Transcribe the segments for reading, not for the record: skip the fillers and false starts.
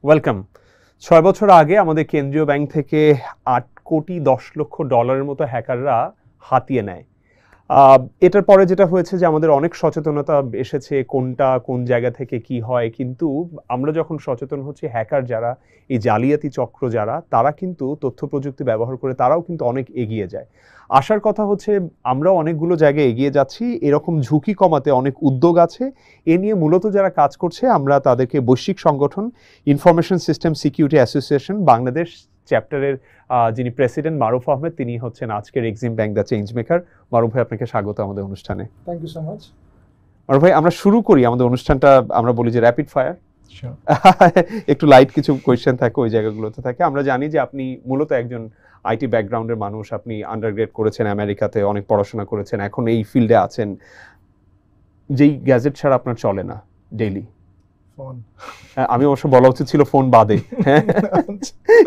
Welcome. 6 বছর আগে আমাদের কেন্দ্রীয় ব্যাংক থেকে 8 কোটি 10 লক্ষ ডলারের মতো হ্যাকাররা হাতিয়ে নেয়। এটার পরে যেটা হয়েছে যে আমাদের অনেক সচেতনতা এসেছে কোনটা কোন জায়গা থেকে কি হয়, কিন্তু আমরা যখন সচেতন হচ্ছি হ্যাকার যারা এই জালিয়াতি চক্র যারা তারা কিন্তু তথ্য প্রযুক্তি ব্যবহার করে তারাও কিন্তু অনেক এগিয়ে যায়। আসার কথা হচ্ছে আমরাও অনেকগুলো জায়গায় এগিয়ে যাচ্ছি, এরকম ঝুঁকি কমাতে অনেক উদ্যোগ আছে। এ নিয়ে মূলত যারা কাজ করছে আমরা তাদেরকে বৈশ্বিক সংগঠন information system security association Bangladesh চ্যাপ্টারের যিনি প্রেসিডেন্ট মারুফ আহমেদ, তিনি হচ্ছেন আজকের Exim bank the change maker. Maruf ভাই, আপনাকে স্বাগত আমাদের অনুষ্ঠানে। Thank you so much. Maruf ভাই, আমরা শুরু করি আমাদের অনুষ্ঠানটা, আমরা বলি যে র্যাপিড ফায়ার। একটু লাইট কিছু কোয়েশ্চেন থাকে ওই জায়গাগুলোতে থাকে। আমরা জানি যে আপনি মূলত একজন আইটি ব্যাকগ্রাউন্ডের মানুষ, আপনি আন্ডারগ্রেড করেছেন আমেরিকাতে, অনেক পড়াশোনা করেছেন, এখন এই ফিল্ডে আছেন। যেই গ্যাজেট ছাড়া আপনার চলে না ডেইলি? ফোন। আমি অবশ্য বলা উচিত ছিল ফোন বাদে,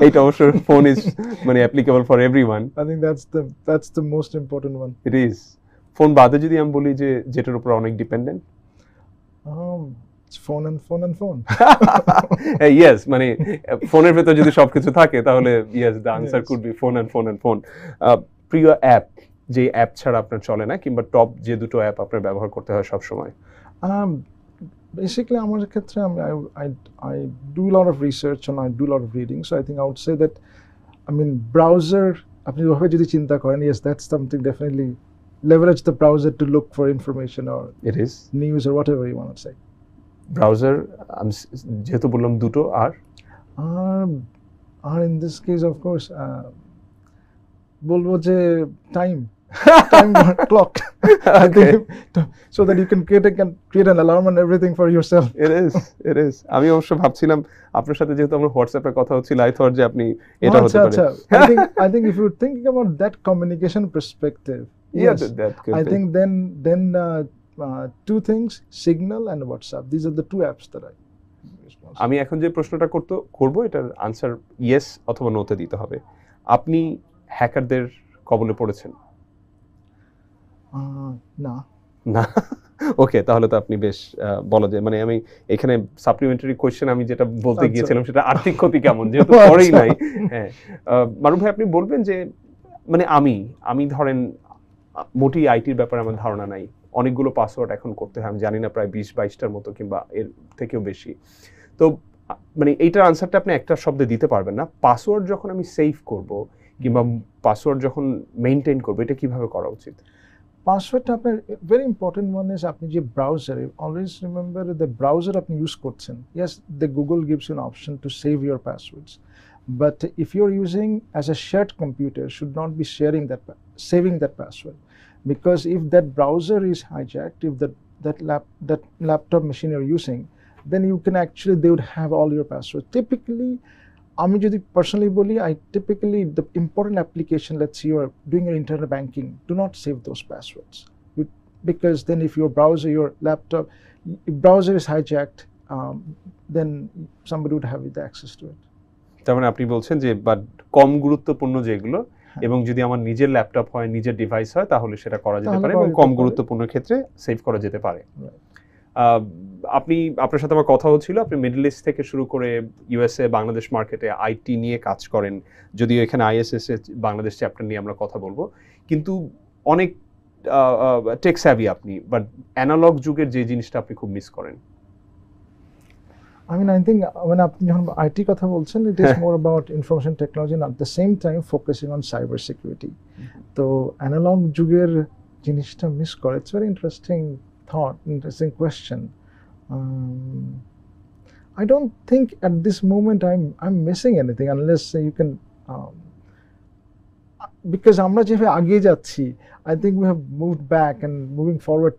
এইটা অবশ্য ফোন ইজ মানে applicable for everyone. I think that's the most important one. It is. Phone বাদে যদি আমি বলি যে যেটার উপর অনেক dependent, phone and phone. Yes, মানে ফোনের ভেতর যদি সবকিছু থাকে তাহলে yes, the answer could be phone and phone. প্রিয় অ্যাপ, যে অ্যাপ ছাড়া আপনার চলে না, কিংবা টপ যে দুটো অ্যাপ আপনার ব্যবহার করতে হয় সব সময়? Basically, আমার ক্ষেত্রে I do a lot of research and I do a lot of reading. So I think I would say that, I mean, browser, আপনি ওভাবে যদি চিন্তা করেন, yes, that's something definitely leverage the browser to look for information or it is news or whatever you want to say. Browser, আমি যেহেতু বললাম দুটো, আর in this case of course বলবো যে time clock. Okay. So that you can create an alarm and everything for yourself. It is. আমি অবশ্য ভাবছিলাম আপনার সাথে যেহেতু আমরা হোয়াটসঅ্যাপে কথা হচ্ছিল, I thought যে আপনি এটা হতে পারে। I think if you're thinking about that communication perspective, yes, I think then two things, Signal and WhatsApp. These are the two apps that I use. আমি এখন যে প্রশ্নটা করব এটার আনসার ইয়েস অথবা নোতে দিতে হবে। আপনি হ্যাকারদের কবলে পড়েছেন? না। ওকে, তাহলে তো আপনি বেশ বলা যায়, মানে আমি এখানে সাপ্লিমেন্টারি কোয়েশ্চেন আমি যেটা বলতে গিয়েছিলাম সেটা আর্থিক ক্ষতি কেমন, যেহেতু করেই নাই। হ্যাঁ, মারুফ ভাই, আপনি বলবেন যে মানে আমি ধরেন মোটেই আইটির ব্যাপারে আমার ধারণা নাই, অনেকগুলো পাসওয়ার্ড এখন করতে হয়, আমি জানি না প্রায় 20-22টার মতো কিংবা এর থেকেও বেশি। তো মানে এইটার আনসারটা আপনি একটা শব্দে দিতে পারবেন না। পাসওয়ার্ড যখন আমি সেভ করব কিংবা পাসওয়ার্ড যখন মেইনটেইন করব, এটা কিভাবে করা উচিত? পাসওয়ার্ডটা আপনার ভেরি ইম্পর্টেন্ট ওয়ান ইজ, আপনি যে ব্রাউজারে, অলওয়েজ রিমেম্বার দ্য ব্রাউজার আপনি ইউজ করছেন, yes, the Google gives you an option to save your passwords, but if you are using as a shared computer, should not be saving that password, because if that browser is hijacked, if that laptop machine you're using, then you can actually, they would have all your passwords. Typically, আমি যদি personally বলি, I typically, the important application, let's say you're doing your internet banking, do not save those passwords, because then if your browser, your laptop, if browser is hijacked, then somebody would have the access to it. তার মানে আপনি বলছেন যে but কম গুরুত্বপূর্ণ যেগুলো, এবং যদি আমার নিজের ল্যাপটপ হয়, নিজের ডিভাইস হয়, তাহলে সেটা করা যেতে পারে, এবং কম গুরুত্বপূর্ণ ক্ষেত্রে সেভ করা যেতে পারে। আপনার সাথে আমার কথা হচ্ছিল, আপনি মিডল ইস্ট থেকে শুরু করে ইউএসএ, বাংলাদেশ মার্কেটে আইটি নিয়ে কাজ করেন, যদিও এখানে আইএসএসএ বাংলাদেশ চ্যাপ্টার নিয়ে আমরা কথা বলবো, কিন্তু অনেক টেক স্যাভি আপনি, বাট অ্যানালগ যুগের যে জিনিসটা আপনি খুব মিস করেন। I mean, I think when আপনি যখন আইটি কথা বলছেন, it is more about information technology and at the same time focusing on cybersecurity. তো অ্যানালগ যুগের জিনিসটা মিস করে, it's very interesting thought, interesting question. I don't think at this moment I'm missing anything, unless you can, because আমরা যেভাবে আগে যাচ্ছি, I think we have moved back and moving forward.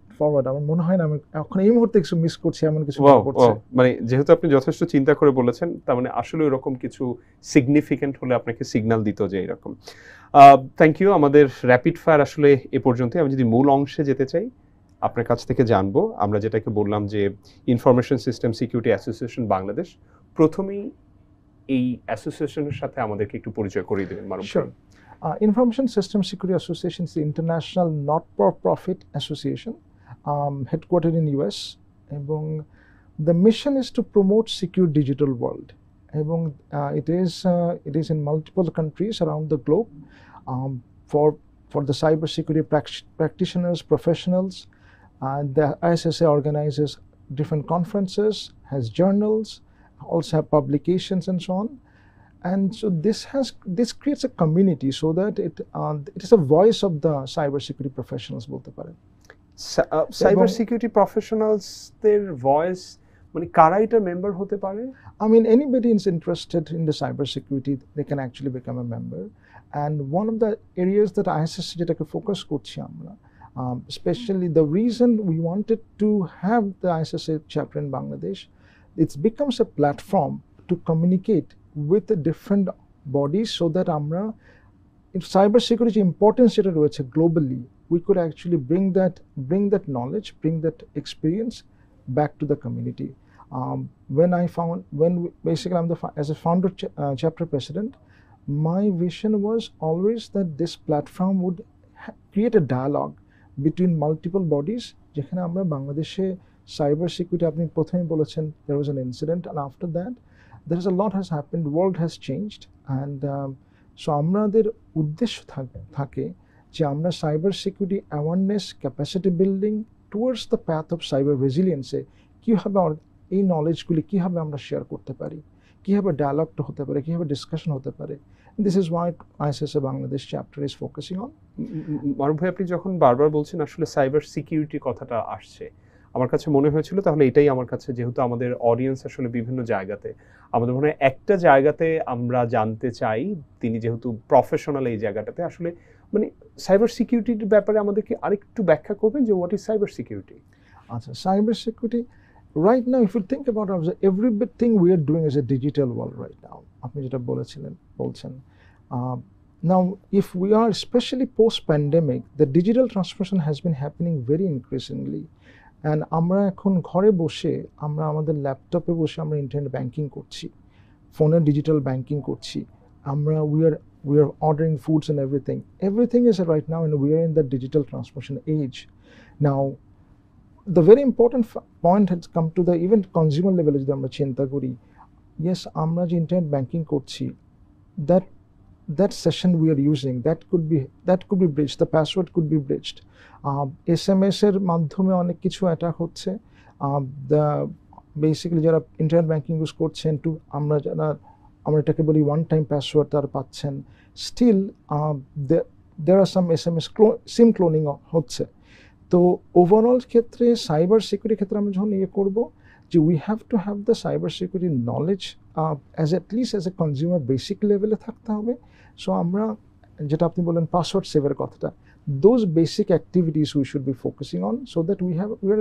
আমার মনে হয় না আমি এখন এই মুহূর্তে কিছু মিস করছি, এমন কিছু করছি। মানে যেহেতু আপনি যথেষ্ট চিন্তা করে বলেছেন, তার মানে আসলে এরকম কিছু সিগনিফিকেন্ট হলে আপনাকে সিগন্যাল দিত যে এরকম। Thank you. আমাদের র্যাপিড ফায়ার আসলে এ পর্যন্তই। আমি যদি মূল অংশে যেতে চাই, আপনার কাছ থেকে জানবো, আমরা যেটাকে বললাম যে information system security association Bangladesh, প্রথমেই এই অ্যাসোসিয়েশনের সাথে আমাদেরকে একটু পরিচয় করিয়ে দেবেন মারুফ। Information System Security Association is the international not-for-profit association headquartered in US, এবং the mission is to promote secure digital world, এবং it is in multiple countries around the globe for the cybersecurity practitioners, professionals. The ISSA organizes different conferences, has journals, also have publications and so on. And so this creates a community so that it is a voice of the cybersecurity professionals bolte pare. Cybersecurity professionals their voice মানে কারা এটা member হতে পারে? I mean, anybody is interested in the cybersecurity, they can actually become a member. And one of the areas that ISSA যেটাকে focus করছি আমরা, especially the reason we wanted to have the ISSA chapter in Bangladesh, it becomes a platform to communicate with the different bodies so that আমরা if cybersecurity importance যেটা রয়েছে globally, we could actually bring that knowledge, bring that experience back to the community. Basically I'm as a founder chapter president, my vision was always that this platform would create a dialogue between multiple bodies যেখানে আমরা বাংলাদেশে cyber security আপনি প্রথমে বলেছেন there was an incident, and after that there is a lot has happened, world has changed, and so আমাদের উদ্দেশ্য থাকে যে আমরা cyber security awareness, capacity building towards the path of cyber resilience কিভাবে এই নলেজগুলি কিভাবে আমরা শেয়ার করতে পারি, কিভাবে ডায়ালগটা হতে পারে, কিভাবে ডিসকাশন হতে পারে। This is what ISSA Bangladesh chapter is focusing on. Maruf ভাই, আপনি যখন বারবার বলছেন আসলে সাইবার সিকিউরিটি কথাটা আসছে, আমার কাছে মনে হয়েছিল তাহলে এটাই আমার কাছে, যেহেতু আমাদের অডিয়েন্স আসলে বিভিন্ন জায়গাতে, আমাদের মনে হয় একটা জায়গাতে আমরা জানতে চাই, তিনি যেহেতু প্রফেশনাল এই জায়গাটাতে, আসলে মানে সাইবার সিকিউরিটির ব্যাপারে আমাদেরকে আরেকটু ব্যাখ্যা করবেন যে হোয়াট ইজ সাইবার সিকিউরিটি? আচ্ছা, cyber security right now if you think about everything we are doing is a digital world right now, আপনি যেটা বলছেন now if we are especially post pandemic, the digital transformation has been happening very increasingly, and আমরা এখন ঘরে বসে আমরা আমাদের ল্যাপটপে বসে আমরা ইন্টারনেট ব্যাংকিং করছি, ফোনে ডিজিটাল ব্যাংকিং করছি, আমরা we are ordering foods and everything is right now, and we are in the digital transformation age now. The very important point has come to the even consumer level যদি আমরা চিন্তা করি, yes আমরা যে internet banking করছি, that session we are using that could be breached, the password could be breached, SMS এর মাধ্যমে অনেক কিছু অ্যাটাক হচ্ছে, বেসিক্যালি যারা ইন্টারনেট ব্যাংকিং ইউজ করছেন আমরা এটাকে বলি ওয়ান টাইম পাসওয়ার্ড তারা পাচ্ছেন, still there are some SMS SIM cloning হচ্ছে। তো ওভারঅল ক্ষেত্রে সাইবার সিকিউরিটি ক্ষেত্রে আমরা যখন করবো যে we have to have the cyber security knowledge at least as a consumer basic লেভেলে থাকতে হবে। সো আমরা যেটা আপনি বললেন পাসওয়ার্ড সেভের কথাটা, those basic activities we should be focusing on so that we are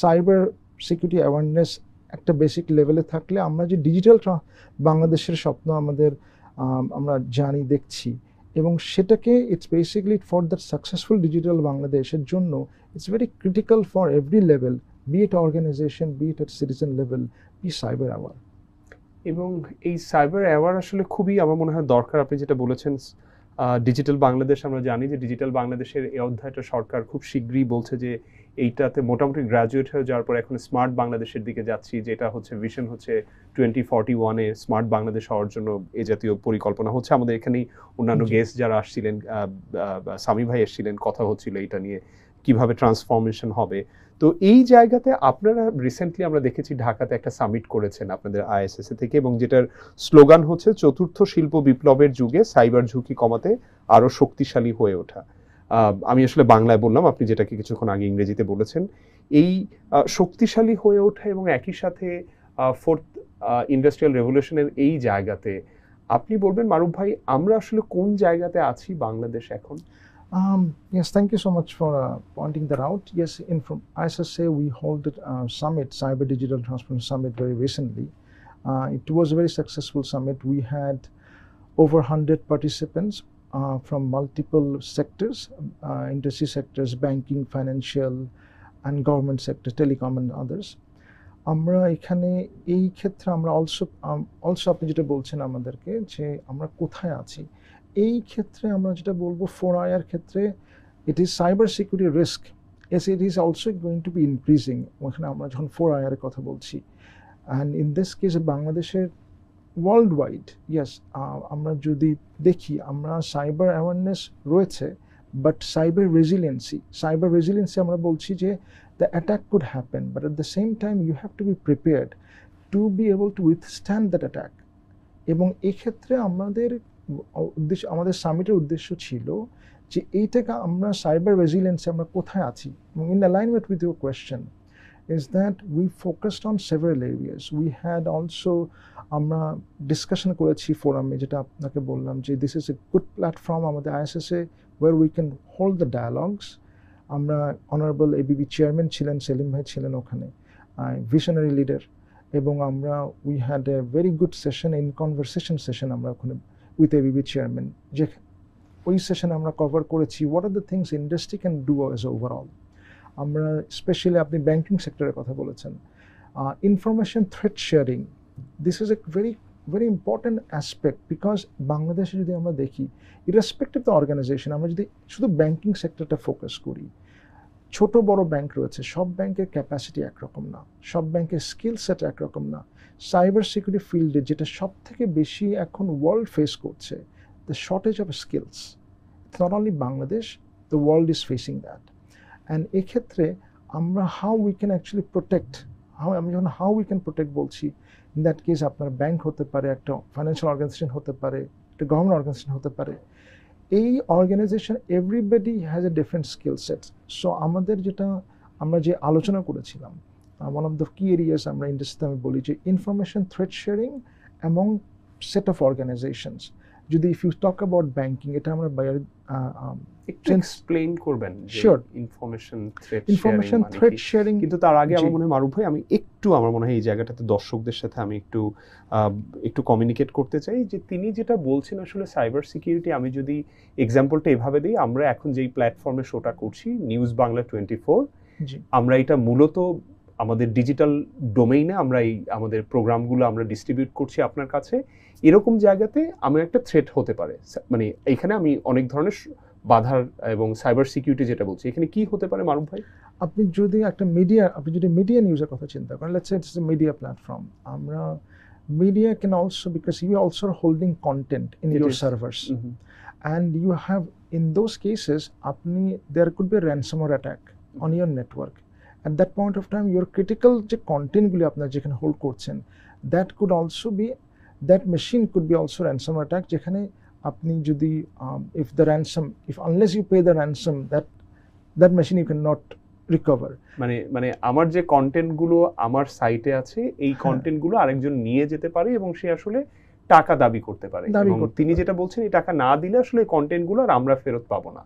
cyber security awareness একটা বেসিক লেভেলে থাকলে আমরা যে ডিজিটাল বাংলাদেশের স্বপ্ন আমরা জানি দেখছি, এবং সেটাকে it's basically for that successful digital বাংলাদেশের জন্য it's very critical for every level, be it organisation, be it at citizen level, be cyber aware. এবং এই সাইবার অ্যাওয়ার আসলে খুবই আমার মনে হয় দরকার। আপনি যেটা বলেছেন ডিজিটাল বাংলাদেশ, আমরা জানি যে ডিজিটাল বাংলাদেশের এই অধ্যায়টা সরকার খুব শীঘ্রই বলছে যে এইটাতে মোটামুটি গ্র্যাজুয়েট হয়ে যাওয়ার পর এখন স্মার্ট বাংলাদেশের দিকে যাচ্ছি, যেটা হচ্ছে ভিশন হচ্ছে 2041-এ স্মার্ট বাংলাদেশ হওয়ার জন্য এই জাতীয় পরিকল্পনা হচ্ছে। আমাদের এখানেই অন্যান্য গেস্ট যারা আসছিলেন, সামি ভাই এসেছিলেন, কথা হচ্ছিল এটা নিয়ে কিভাবে ট্রান্সফরমেশন হবে। তো এই জায়গাতে আপনারা রিসেন্টলি আমরা দেখেছি ঢাকাতে একটা সামিট করেছেন আপনাদের আইএসএসএ থেকে, এবং যেটার স্লোগান হচ্ছে চতুর্থ শিল্প বিপ্লবের যুগে সাইবার ঝুঁকি কমাতে আরো শক্তিশালী হয়ে ওঠা। আমি আসলে বাংলায় বললাম, আপনি যেটাকে কিছুক্ষণ আগে ইংরেজিতে বলেছেন। এই শক্তিশালী হয়ে ওঠা এবং একই সাথে ফোর্থ ইন্ডাস্ট্রিয়াল রেভলিউশনের এই জায়গাতে আপনি বলবেন মারুফ ভাই, আমরা আসলে কোন জায়গাতে আছি বাংলাদেশ এখন? Yes, thank you so much for pointing that out. Yes, from ISSA we hold a summit, Cyber Digital Transformation Summit, very recently. It was a very successful summit. We had over 100 participants from multiple sectors, industry sectors, banking, financial, and government sector, telecom and others. আমরা এখানে এই ক্ষেত্রে আমরা also আপনি যেটা বলছেন আমাদেরকে যে আমরা কোথায় আছি, এই ক্ষেত্রে আমরা যেটা বলবো 4IR ক্ষেত্রে it is cyber security risk, as it is also going to be increasing. ওখানে আমরা যখন 4IR এর কথা বলছি, অ্যান্ড ইন দিস কেস বাংলাদেশের ওয়ার্ল্ড ওয়াইড ইয়েস আমরা যদি দেখি আমরা সাইবার অ্যাওয়ারনেস রয়েছে, বাট সাইবার রেজিলিয়েন্সি আমরা বলছি যে the attack could happen, but at the same time you have to be prepared to be able to withstand that attack. এবং এক্ষেত্রে আমাদের সামিটের উদ্দেশ্য ছিল যে এইটাকে আমরা সাইবার রেজিলিয়েন্সে আমরা কোথায় আছি। এবং in alignment with your question is that we focused on several areas. We had also আমরা ডিসকাশন করেছি ফোরামে, যেটা আপনাকে বললাম যে this is a good platform আমাদের আইএসএসএ where we can hold the dialogues. আমরা অনারেবল এবিবি চেয়ারম্যান ছিলেন, সেলিম ভাই ছিলেন ওখানে, ভিশনারি লিডার, এবং আমরা we had a very good session in conversation session আমরা ওখানে উইথ এবিবি চেয়ারম্যান, যে ওই সেশনে আমরা কভার করেছি what are the things industry can do as overall. আমরা স্পেশালি আপনি ব্যাংকিং সেক্টরের কথা বলেছেন, information threat sharing, this is a very important aspect, because বাংলাদেশে যদি আমরা দেখি ইরেসপেক্টিভ দ্য অর্গানাইজেশন, আমরা যদি শুধু ব্যাংকিং সেক্টরটা ফোকাস করি, ছোট বড় ব্যাংক রয়েছে, সব ব্যাংকের ক্যাপাসিটি একরকম না, সব ব্যাংকের স্কিল সেট একরকম না। সাইবার সিকিউরিটি ফিল্ডে যেটা সব থেকে বেশি এখন ওয়ার্ল্ড ফেস করছে, the shortage of skills, it's not only Bangladesh, the world is facing that. And এক্ষেত্রে আমরা how we can actually protect, আমি যখন হাউ উই ক্যান প্রোটেক্ট বলছি, ইন দ্যাট কেস আপনার ব্যাংক হতে পারে, একটা ফাইন্যান্সিয়াল অর্গানাইজেশন হতে পারে, একটা গভর্নমেন্ট অর্গানাইজেশন হতে পারে। এই organisation everybody has a different skill set. So আমাদের যেটা আমরা যে আলোচনা করেছিলাম, one of the key areas আমরা ইন্ডাস্ট্রিতে আমি বলি যে information threat sharing among set of organisations. যদি if you talk about banking, এটা আমরা একটু এক্সপ্লেইন করবেন Sure. Information threat sharing. কিন্তু তার আগে আমার মনে হয় মারুফ ভাই, আমার মনে হয় এই জায়গাটাতে দর্শকদের সাথে আমি একটু কমিউনিকেট করতে চাই যে তিনি যেটা বলছেন আসলে সাইবার সিকিউরিটি, আমি যদি এক্সাম্পলটা এভাবে দিই, আমরা এখন যেই প্ল্যাটফর্মে শোটা করছি নিউজ বাংলা 24, আমরা এটা মূলত আমাদের ডিজিটাল ডোমেইনে আমরা এই আমাদের প্রোগ্রামগুলো আমরা ডিস্ট্রিবিউট করছি আপনার কাছে। এরকম জায়গাতে আমার একটা থ্রেট হতে পারে, মানে এখানে আমি অনেক ধরনের বাধার এবং সাইবার সিকিউরিটি যেটা বলছি, এখানে কি হতে পারে মারুফ ভাই? আপনি যদি মিডিয়া নিউজের কথা চিন্তা করেন, let's say it's a media platform, আমরা media can also, because you also are holding content in your servers, and you have, in those cases, there could be a ransomware attack on your network. At that point of time, your critical যে content গুলি আপনার যেখানে hold করছেন, that could also be, that machine could be also ransomware attack, যেখানে আপনি যদি unless you pay the ransom, that machine you cannot recover. মানে আমার যে কন্টেন্ট গুলো আমার সাইটে আছে, এই কন্টেন্ট গুলো আরেকজন নিয়ে যেতে পারে এবং সে আসলে টাকা দাবি করতে পারে, এবং তিনি যেটা বলছেন এই টাকা না দিলে আসলে এই কন্টেন্ট গুলো আর আমরা ফেরত পাবো না।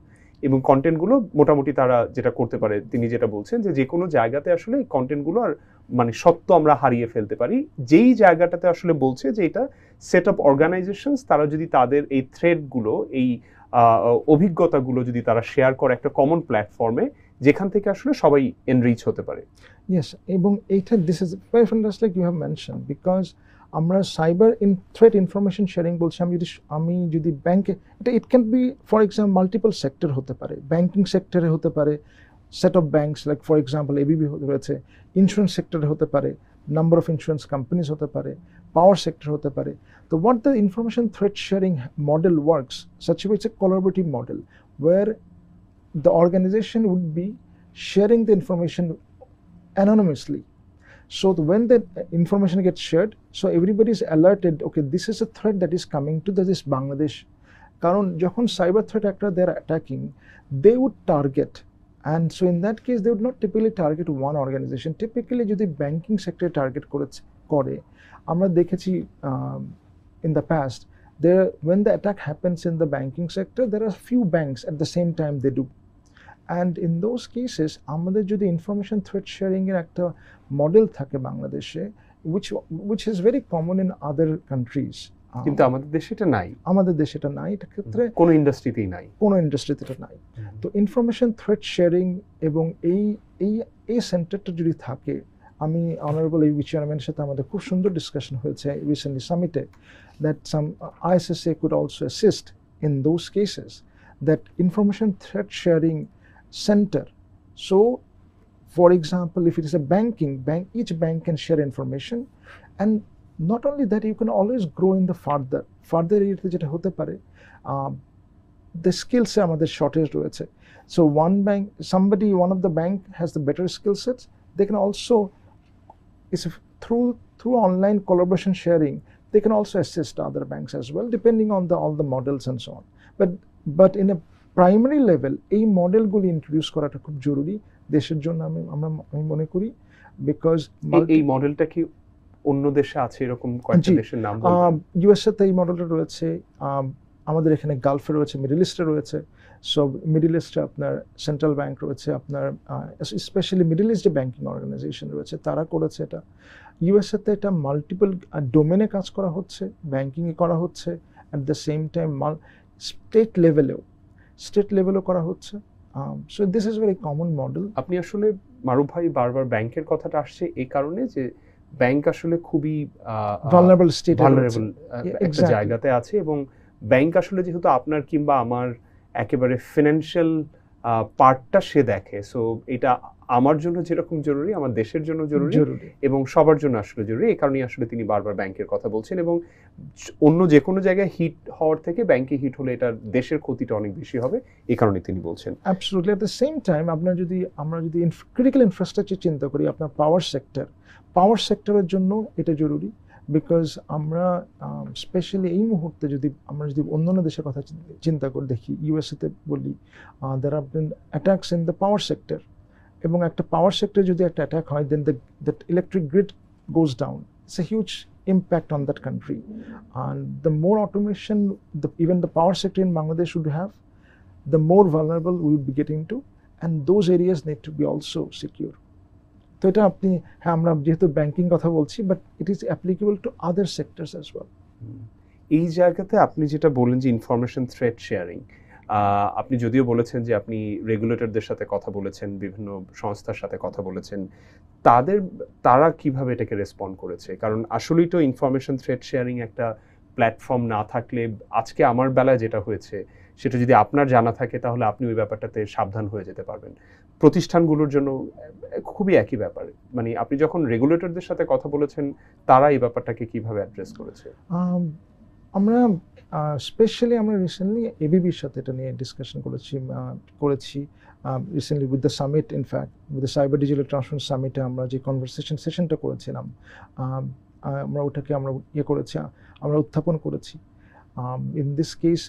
এবং কন্টেন্ট গুলো মোটামুটি তারা যেটা করতে পারে, তিনি যেটা বলছেন যে কোনো জায়গাতে আসলে এই কন্টেন্ট গুলো আর মানে সত্য আমরা হারিয়ে ফেলতে পারি। যেই জায়গাটাতে আসলে বলছে যে এটা সেট অফ অর্গানাইজেশনস, তারা যদি তাদের এই থ্রেড গুলো, এই অভিজ্ঞতাগুলো যদি তারা শেয়ার করে একটা কমন প্ল্যাটফর্মে, যেখান থেকে আসলে সবাই এনরিচ হতে পারে। ইয়েস, এবং এইটা this is very fantastic you have mention, because আমরা সাইবার থ্রেট ইনফরমেশন শেয়ারিং বলছি। আমি যদি ব্যাংকে, it can be for example multiple sector হতে পারে, ব্যাংকিং সেক্টরে হতে পারে, set of banks like for example ABB রয়েছে, ইন্স্যুরেন্স সেক্টরে হতে পারে, নাম্বার অফ ইন্স্যুরেন্স কোম্পানিজ হতে পারে, পাওয়ার সেক্টর হতে পারে। তো what the information threat sharing model works, such a it's a collaborative model where the organization would be sharing the information anonymously. So when the information gets shared, so everybody is alerted, okay, this is a threat that is coming to this Bangladesh. Karon jokhon cyber threat actor they are attacking, they would target, and so in that case they would not typically target one organization. Typically jodi banking sector target kore amra dekhechi in the past, when the attack happens in the banking sector, there are few banks at the same time they do. And in those cases, আমাদের যদি information threat sharing এর একটা model থাকে বাংলাদেশে, which is very common in other countries, কিন্তু আমাদের দেশে এটা নাই, এটা ক্ষেত্রে কোনো ইন্ডাস্ট্রিতে এটা নাই। তো ইনফরমেশন থ্রেট শেয়ারিং এবং এই সেন্টারটা যদি থাকে, আমি অনারেবল এই চেয়ারম্যানের সাথে আমাদের খুব সুন্দর ডিসকাশন হয়েছে recently সামিটে, that some ISSA could also assist in those cases, that information threat sharing center. So for example, if it is a bank, each bank can share information, and not only that, you can always grow in the further এরিয়াতে যেটা হতে পারে, the skills আমাদের shortage রয়েছে. So one of the bank has the better skill sets, they can also, through online collaboration sharing, they can also assist other banks as well, depending on all the models and so on. But in a primary level, এই মডেলগুলি introduce করাটা খুব জরুরি দেশের জন্য, আমি মনে করি, because এই মডেলটা কি অন্য দেশে আছে, এরকম কয়েকটা দেশের নাম বলবেন? ইউএসএ তে এই মডেলটা রয়েছে, আমাদের এখানে গালফে রয়েছে, মিডল ইস্টে রয়েছে। সো মিডল ইস্টে আপনার সেন্ট্রাল ব্যাংক রয়েছে, আপনার স্পেশালি মিডল ইস্ট যে ব্যাংকিং অর্গানাইজেশন রয়েছে তারা করেছে এটা। ইউএসএতে এটা মাল্টিপল ডোমেনে কাজ করা হচ্ছে, ব্যাংকিংয়ে করা হচ্ছে, at the same time state লেভেলেও করা হচ্ছে। So this is very common model. আপনি আসলে মারুফ ভাই বারবার ব্যাংকের কথাটা আসছে এই কারণে যে ব্যাংক আসলে খুবই ভালনারেবল একটা জায়গাতে আছে, এবং ব্যাংক আসলে যেহেতু আপনার কিংবা আমার একেবারে ফিনান্সিয়াল পার্টটা সে দেখে, সো এটা আমার জন্য যেরকম জরুরি আমার দেশের জন্য জরুরি এবং সবার জন্য আসলে জরুরি। এই কারণেই আসলে তিনি বারবার ব্যাংকের কথা বলছেন, এবং অন্য যে কোনো জায়গায় হিট হওয়ার থেকে ব্যাংকে হিট হলে এটা দেশের ক্ষতিটা অনেক বেশি হবে, এই কারণে তিনি বলছেন। Absolutely. At the same time আমরা যদি ক্রিটিক্যাল ইনফ্রাস্ট্রাকচার চিন্তা করি, আপনার পাওয়ার সেক্টরের জন্য এটা জরুরি, বিকজ আমরা স্পেশালি এই মুহূর্তে আমরা যদি অন্যান্য দেশের কথা চিন্তা করে দেখি, ইউএসএতে বলি, there have been attacks in the power sector, এবং একটা পাওয়ার সেক্টরে যদি একটা অ্যাটাক হয়, then the electric grid goes down, it's a huge impact on that country. And the more automation even the power sector in Bangladesh would have, the more vulnerable we would be getting to, and those areas need to be also secure. তো এটা আমরা যেহেতু banking কথা বলছি, but it is applicable to other sectors as well. এই জায়গাতে আপনি যেটা বললেন যে ইনফরমেশন থ্রেড শেয়ারিং, আপনি যদিও বলেছেন যে আপনি রেগুলেটরদের সাথে কথা বলেছেন, বিভিন্ন সংস্থার সাথে কথা বলেছেন, তারা কিভাবে এটাকে রেসপন্ড করেছে? কারণ আসলেই তো ইনফরমেশন থ্রেড শেয়ারিং একটা প্ল্যাটফর্ম না থাকলে, আজকে আমার বেলায় যেটা হয়েছে সেটা যদি আপনার জানা থাকে তাহলে আপনি ওই ব্যাপারটাতে সাবধান হয়ে যেতে পারবেন। প্রতিষ্ঠানগুলোর জন্য খুবই একই ব্যাপার, মানে আপনি যখন রেগুলেটরদের সাথে কথা বলেছেন তারা এই ব্যাপারটাকে কিভাবে অ্যাড্রেস করেছে? আমরা স্পেশালি আমরা রিসেন্টলি এবিবির সাথে এটা নিয়ে ডিসকাশন করেছি recently with the summit, in fact with the cyber digital transformation সামিটে আমরা যে সেশনটা করেছিলাম, আমরা ওটাকে করেছি, আমরা উত্থাপন করেছি। In this case,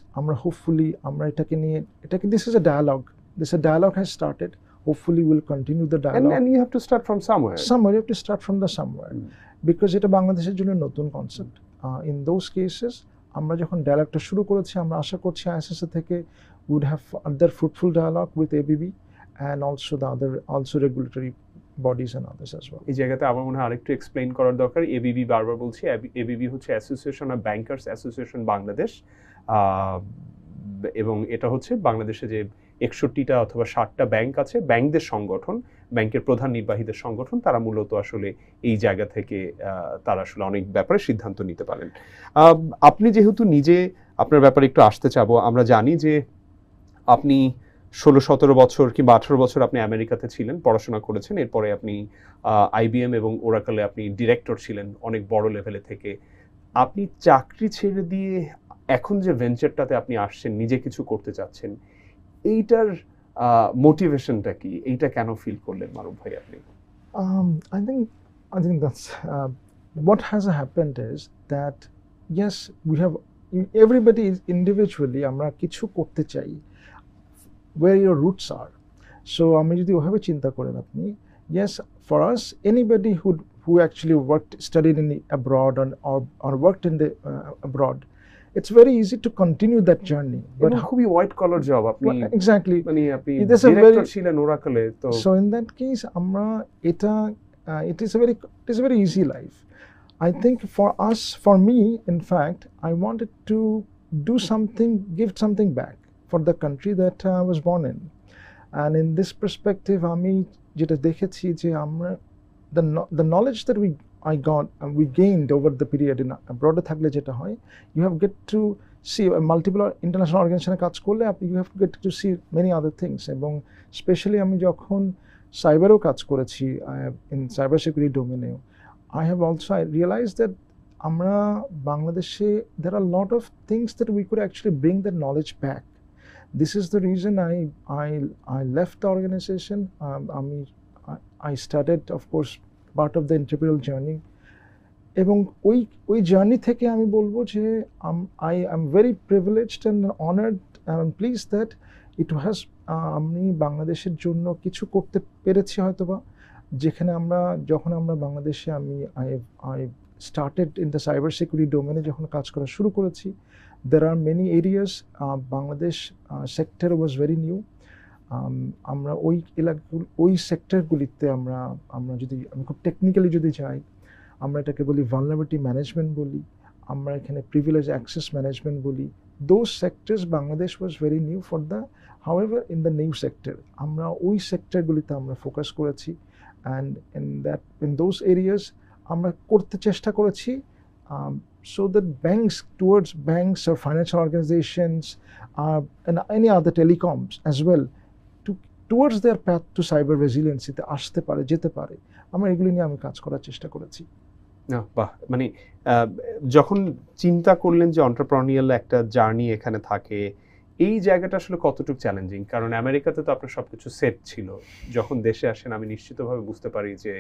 hopefully, this is a dialogue. This dialogue has started. Hopefully, we'll continue the dialogue. And you have to start from somewhere. You have to start from somewhere. Because এটা বাংলাদেশের জন্য নতুন concept. In those cases, আমরা যখন ডায়ালগটা শুরু করেছি, আমরা আশা করছি আইএসএসএ থেকে would have other fruitful dialogue with ABB and also the other regulatory bodies and others as well. এই জায়গাতে আমার মনে হয় আরেকটু এক্সপ্লেইন করার দরকার। এবিবি বারবার বলছি, এবিবি হচ্ছে association of bankers association Bangladesh, এবং এটা হচ্ছে বাংলাদেশে যে 61টা অথবা 60টা ব্যাংক আছে, ব্যাংকদের সংগঠন, ব্যাংকের প্রধান নির্বাহীদের সংগঠন, তারা মূলত আসলে এই জায়গা থেকে তারা আসলে অনেক ব্যাপারে সিদ্ধান্ত নিতে পারেন। আপনি যেহেতু নিজে আপনার ব্যাপারে একটু আসতে চাবো, আমরা জানি যে আপনি 16-17 বছর কিংবা 18 বছর আপনি আমেরিকাতে ছিলেন, পড়াশোনা করেছেন, এরপরে আপনি আইবিএম এবং ওরাকলে আপনি ডিরেক্টর ছিলেন অনেক বড় লেভেলে থেকে। আপনি চাকরি ছেড়ে দিয়ে এখন যে ভেঞ্চারটাতে আপনি আসছেন, নিজে কিছু করতে চাচ্ছেন, এইটার মোটিভেশনটা কি? এইটা কেন ফিল করলেন মারুফ ভাই আপনি? I think that's what has happened is that yes, we have everybody is individually আমরা কিছু করতে চাই where your roots are. So আমি যদি ওভাবে চিন্তা করেন আপনি, yes, for us anybody who actually studied in abroad or worked in the abroad, it's very easy to continue that journey. But খুবই white collar job আপনি, exactly, মানে আপনি ডিরেক্টর ছিলেন ওরাকলে। তো so in that case আমরা এটা it is a very easy life. I think for me in fact, I wanted to do something, give something back for the country that I was born in. And in this perspective, আমি যেটা দেখেছি যে আমরা the knowledge that we gained over the period in abroad থাকলে যেটা হয়, you have get to see multiple international organization কাজ করলে you have to get to see many other things. এবং স্পেশালি আমি যখন সাইবারও কাজ করেছি, in cybersecurity domain, I realized that আমরা বাংলাদেশে there are a lot of things that we could actually bring that knowledge back. This is the reason I left the organization. I started, of course, part of the entrepreneurial journey. এবং ওই journey থেকে আমি বলবো যে I am very privileged and honored and pleased that it has আমি বাংলাদেশের জন্য কিছু করতে পেরেছি হয়তোবা, যেখানে যখন আমরা বাংলাদেশে I started in the cybersecurity domain যখন কাজ করা শুরু করেছি, there are many areas Bangladesh sector was very new. আমরা ওই সেক্টরগুলিতে আমরা যদি আমি খুব টেকনিক্যালি যদি যাই, আমরা এটাকে বলি vulnerability management বলি, আমরা এখানে privilege access management বলি. Those sectors Bangladesh was very new for however in the new sector আমরা ওই সেক্টরগুলিতে আমরা ফোকাস করেছি, and in those areas আমরা করতে চেষ্টা করেছি so that towards banks or financial organizations and any other telecoms as well towards their path to cyber resiliency তে আসতে পারে, যেতে পারে, আমরা এগুলি নিয়ে আমি কাজ করার চেষ্টা করেছি। বাহ, মানে যখন চিন্তা করলেন যে এন্টারপ্রেনিউরিয়াল একটা জার্নি এখানে থাকে, এই জায়গাটা আসলে কতটুকু চ্যালেঞ্জিং? কারণ আমেরিকাতে তো আপনার সবকিছু সেট ছিল, যখন দেশে আসেন আমি নিশ্চিতভাবে বুঝতে পারি যে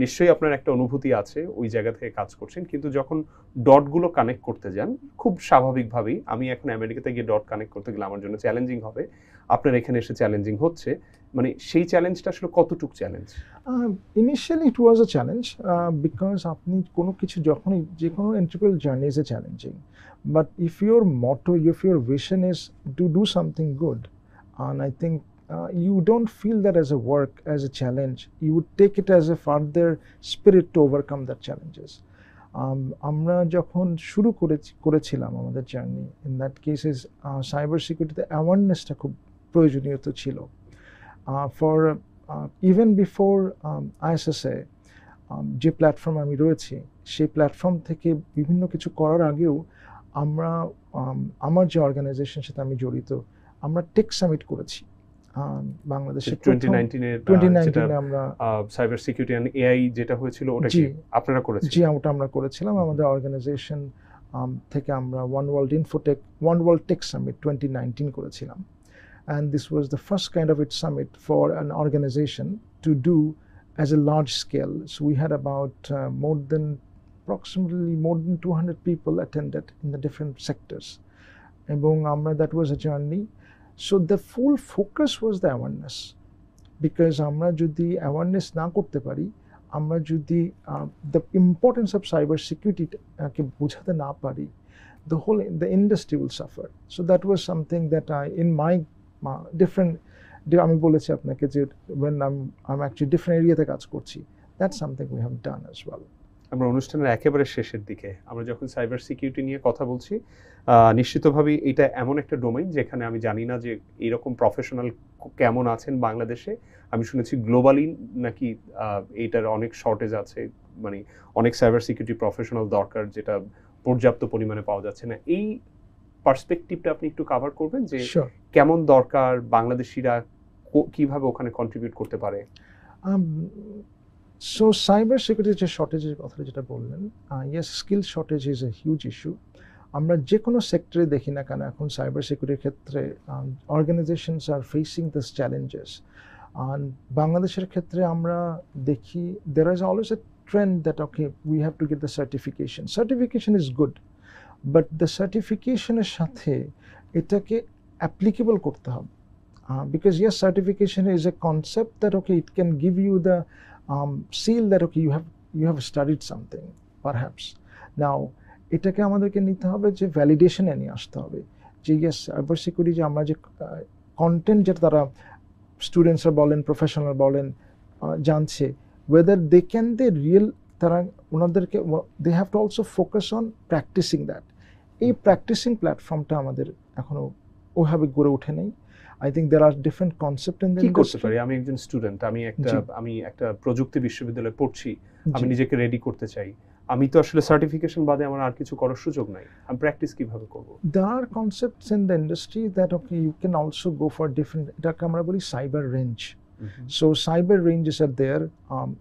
নিশ্চয়ই আপনার একটা অনুভূতি আছে ওই জায়গা থেকে কাজ করছেন, কিন্তু যখন ডটগুলো কানেক্ট করতে যান খুব স্বাভাবিকভাবেই, আমি এখন আমেরিকাতে গিয়ে ডট কানেক্ট করতে গেলে আমার জন্য চ্যালেঞ্জিং হবে, আপনার এখানে এসে চ্যালেঞ্জিং হচ্ছে, মানে সেই চ্যালেঞ্জটা আসলে কতটুকু challenge? Initially it was a challenge because আপনি কোনো কিছু যখনই যে কোনো entrepreneurial journey is a challenging, but if your motto, if your vision is to do something good, and I think you don't feel that as a work, as a challenge, you would take it as a further spirit to overcome that challenges. আমরা যখন শুরু করেছিলাম আমাদের journey, in that case is cyber security অ্যাওয়ারনেসটা খুব প্রয়োজনীয় ছিল। For even before ISSA যে platform আমি রয়েছি, সেই প্ল্যাটফর্ম থেকে বিভিন্ন কিছু করার আগেও আমার যে অর্গানাইজেশনের সাথে আমি জড়িত, আমরা টেক সামিট করেছি বাংলাদেশে 2019 এ আমরা সাইবার সিকিউরিটি এন্ড এআই যেটা হয়েছিল ওটা কি আপনারা করেছেন? জি, ওটা আমরা করেছিলাম। আমাদের অর্গানাইজেশন থেকে আমরা ওয়ান ওয়ার্ল্ড টেক সামিট 2019 করেছিলাম, and this was the first kind of its summit for an organization to do as a large scale. So we had about approximately more than 200 people attended in the different sectors, এবং that was a journey. So the full focus was the awareness, because আমরা যদি awareness না করতে পারি, আমরা যদি the importance of cyber security কে বোঝাতে না পারি, the industry will suffer. So that was something that in my different, আমি বলেছি আপনাকে যে when I'm actually different এরিয়াতে কাজ করছি, that's something we have done as well. আমরা অনুষ্ঠানের একেবারে শেষের দিকে, আমরা যখন সাইবার সিকিউরিটি নিয়ে কথা বলছি, নিশ্চিতভাবেই এটা এমন একটা ডোমেইন যেখানে আমি জানি না যে এরকম প্রফেশনাল কেমন আছেন বাংলাদেশে। আমি শুনেছি গ্লোবালি নাকি এইটার অনেক শর্টেজ আছে, মানে অনেক সাইবার সিকিউরিটি প্রফেশনাল দরকার, যেটা পর্যাপ্ত পরিমাণে পাওয়া যাচ্ছে না। এই পার্সপেক্টিভটা আপনি একটু কভার করবেন যে কেমন দরকার, বাংলাদেশিরা কিভাবে ওখানে কন্ট্রিবিউট করতে পারে? So cyber security যে শর্টেজের কথা যেটা বললেন, yes, skill shortage is a huge issue. আমরা যে কোনো সেক্টরে দেখি না কেন এখন সাইবার সিকিউরিটির ক্ষেত্রে organisations are facing this challenges. আর বাংলাদেশের ক্ষেত্রে আমরা দেখি there is always a trend that okay, we have to get the certification. Certification is good, but the certificationের সাথে এটাকে applicable করতে হবে, because yes, certification is a concept that okay, it can give you the seal that okay, you have studied something perhaps. Now এটাকে আমাদেরকে নিতে হবে যে ভ্যালিডেশনে নিয়ে আসতে হবে যে ইয়েস সাইবার সিকিউরিটি যে আমরা যে কন্টেন্ট যেটা তারা স্টুডেন্টসরা বলেন, প্রফেশনাল বলেন, জানছে, whether they can they real, তারা ওনাদেরকে they have to also focus on practising that. এই প্র্যাকটিসিং প্ল্যাটফর্মটা আমাদের এখনো ওইভাবে গড়ে ওঠে নাই। I think there are different concepts in the industry. কি করতে পারি? আমি একজন স্টুডেন্ট, আমি একটা প্রযুক্তি বিশ্ববিদ্যালয়ে পড়ছি, আমি নিজেকে রেডি করতে চাই, আমি তো আসলে সার্টিফিকেশন বাদে আমার আর কিছু করার সুযোগ নাই, আমি প্র্যাকটিস কিভাবে করব? There are concepts in the industry that okay, you can also go for different, এটাকে আমরা বলি cyber range. So cyber ranges are there,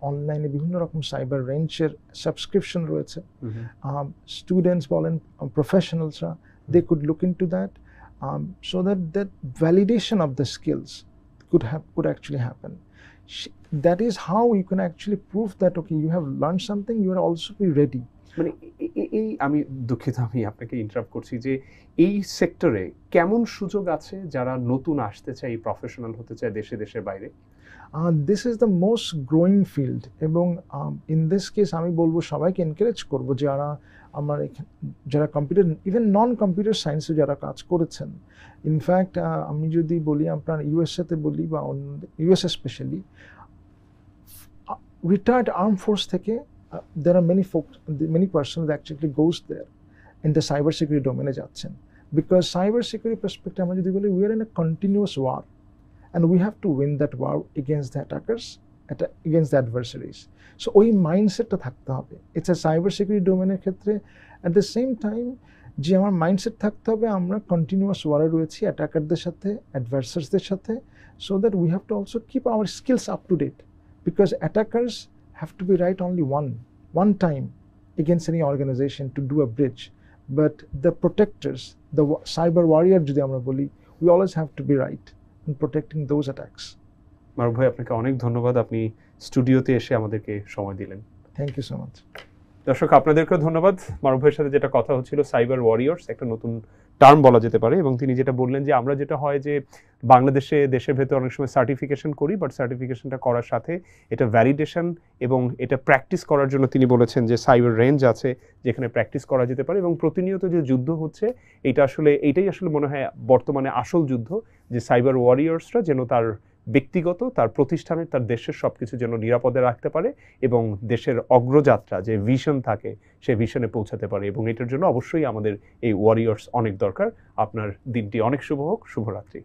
অনলাইনে বিভিন্ন রকম সাইবার রেঞ্জের সাবস্ক্রিপশন রয়েছে। স্টুডেন্টস বলেন, প্রফেশনালসরা, they could look into that, so that validation of the skills could actually happen. That is how you can actually prove that okay, you have learned something, you are also be ready. মানে এই আমি দুঃখিত, আমি আপনাকে interrupt করছি, যে এই সেক্টরে কেমন সুযোগ আছে যারা নতুন আসতে চায়, প্রফেশনাল হতে চায় দেশের বাইরে? This is the most growing field, এবং ইন দিস কেস আমি বলবো সবাইকে এনকারেজ করবো যারা আমার যারা কম্পিউটার, ইভেন নন কম্পিউটার সায়েন্সে যারা কাজ করেছেন। ইনফ্যাক্ট আমি যদি বলি আপনার ইউএসএতে বলি বা USA specially retired arm force থেকে there are many persons that actually goes there in the cybersecurity domain যাচ্ছেন, because cybersecurity perspective আমরা যদি বলি we are in a continuous war and we have to win that war against the attackers, against the adversaries. So ওই মাইন্ডসেটটা থাকতে হবে। it's a cybersecurity domain-এর ক্ষেত্রে at the same time যে আমার মাইন্ডসেট থাকতে হবে আমরা কন্টিনিউয়াস ওয়ারে রয়েছি অ্যাটাকারদের সাথে, অ্যাডভার্সার্সদের সাথে, so that we have to also keep our skills up to date, because attackers have to be right only one time against any organization to do a breach, but the protectors, the cyber warrior যদি আমরা বলি, we always have to be right in protecting those attacks. মারুফ ভাই, আপনাকে অনেক ধন্যবাদ, আপনি স্টুডিওতে এসে আমাদেরকে সময় দিলেন। Thank you so much. দর্শক, আপনাদেরকেও ধন্যবাদ। মারুফ ভাইয়ের সাথে যেটা কথা হচ্ছিল, সাইবার ওয়ারিয়র্স একটা নতুন টার্ম বলা যেতে পারে, এবং তিনি যেটা বললেন যে আমরা যেটা হয় যে বাংলাদেশে দেশের ভেতরে অনেক সময় সার্টিফিকেশন করি, বাট সার্টিফিকেশনটা করার সাথে এটা ভ্যালিডেশন এবং এটা প্র্যাকটিস করার জন্য তিনি বলেছেন যে সাইবার রেঞ্জ আছে যেখানে প্র্যাকটিস করা যেতে পারে, এবং প্রতিনিয়ত যে যুদ্ধ হচ্ছে এইটাই আসলে মনে হয় বর্তমানে আসল যুদ্ধ, যে সাইবার ওয়ারিয়র্সরা যেন তার ব্যক্তিগত, তার প্রতিষ্ঠানের, তার দেশের সব কিছু যেন নিরাপদে রাখতে পারে এবং দেশের অগ্রযাত্রা যে ভিশন থাকে সেই ভিশনে পৌঁছাতে পারে, এবং এটার জন্য অবশ্যই আমাদের এই ওয়ারিয়র্স অনেক দরকার। আপনার দিনটি অনেক শুভ হোক, শুভরাত্রি।